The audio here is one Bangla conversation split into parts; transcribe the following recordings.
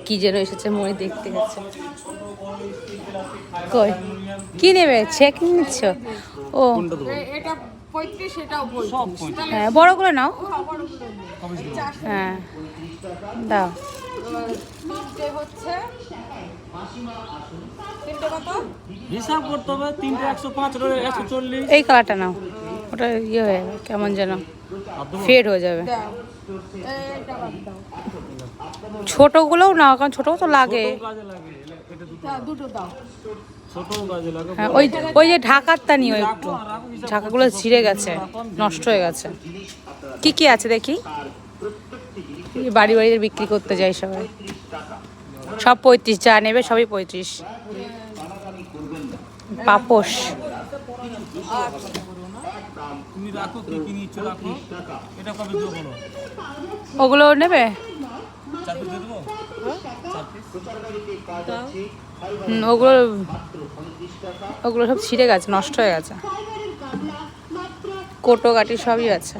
কি যেন এসেছে মনে দেখতে গেছে। কই কি নেবে চেক নিচ্ছ? ও এটা 35 এটাও 35 হ্যাঁ বড়গুলো নাও। হ্যাঁ দাও। তিনটে হচ্ছে তিনটে কত হিসাব করতে হবে। 3টে 105 ওটা 140। এই কালারটা নাও, ওটা ইয়ে হয়ে যাবে কেমন যেন ফেড হয়ে যাবে। দাও এইটা বাদ দাও ছোটগুলোও নাও, কারণ ছোটও তো লাগে। কাজে লাগে এটা দুটো দাও দুটো দাও ছোট কাজে লাগে। হ্যাঁ ওই ওই যে ঢাকারটা নিও একটু, ঢাকাগুলো ছিঁড়ে গেছে, নষ্ট হয়ে গেছে। কি কি আছে দেখি, বাড়ি বাড়িতে বিক্রি করতে যাই সবাই। সব 35, যা নেবে সবই 35। পাপোশ তুমি রাখো, কি কি নিচ্ছ রাখো। এটা কবে দেবো বলো? ওগুলো নেবে? 4 পিস দিয়ে দেবো। 4 পিস ওগুলো ওগুলো সব ছিঁড়ে গেছে, নষ্ট হয়ে গেছে। কোটো কাটি সবই আছে।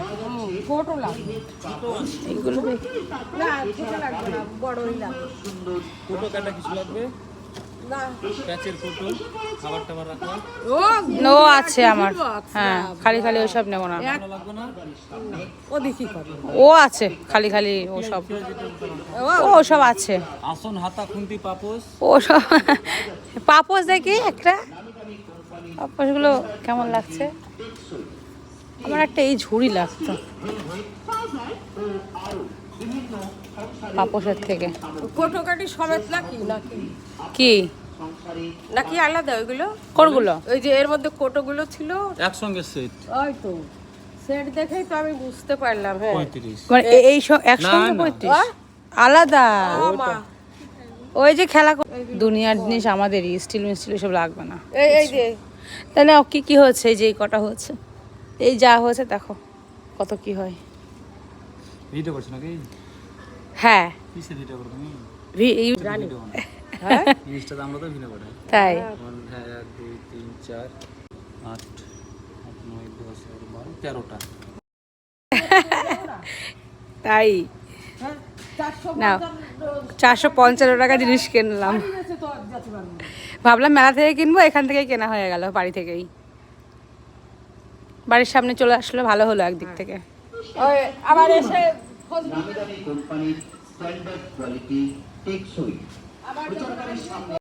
ছোট লাগবে এগুলো না ছোট লাগবে না বড়ই লাগবে কোটো কাটা কিছু লাগবে? না প্যাচের কোটো, খাবার টাবার রাখা ও ও আছে আমার। হ্যাঁ খালি খালি ওইসব নেবো না। ভালো লাগবে না। ও দেখি কত ও আছে খালি খালি ওসব, ও সব আছে। আসন, হাতা, খুন্তি, পাপোশ। ও সব পাপোশ দেখি একটা, পাপোশগুলো কেমন লাগছে? আমার একটা এই ঝুড়ি লাগতো পাপোশের থেকে। কোটো কাটি সমেত নাকি নাকি কি নাকি আলাদা ওইগুলো? কোনগুলো? ওই যে এর মধ্যে কোটোগুলো ছিল একসঙ্গে সেট ওই তো সেট দেখেই তো আমি বুঝতে পারলাম। হ্যাঁ 35। মানে এই সব একসঙ্গে না, না। 35? আলাদা ও মা ওই যে খেলা দুনিয়ার জিনিস আমাদেরই, স্টিল মিস্টিল সব লাগবে না। এই এই যে তাহলে কি কি হচ্ছে? এই যে এই কটা হচ্ছে, এই যা হয়েছে দেখো কত কি হয়। ভিডিও করছ নাকি? হ্যাঁ কিসে ভিডিও করো তুমি? জানি ভিডিও বানাও। হ্যাঁ ইনস্টাতে আমরা তো ভিডিও করি। তাই 1 2 3 4 8 9 10 11 12 13টা। তাই হ্যাঁ 400 নাও 455 টাকা জিনিস কিনলাম। আছে তো যেতে পারবো না। ভাবলাম মেলা থেকে কিনবো, এখান থেকেই কেনা হয়ে গেল, বাড়ি থেকেই। বাড়ির সামনে চলে আসলো, ভালো হলো একদিক থেকে। ওই আবার এসে খোঁজ নিবে। কোম্পানির স্ট্যান্ডার্ড কোয়ালিটি টেকসই। আবার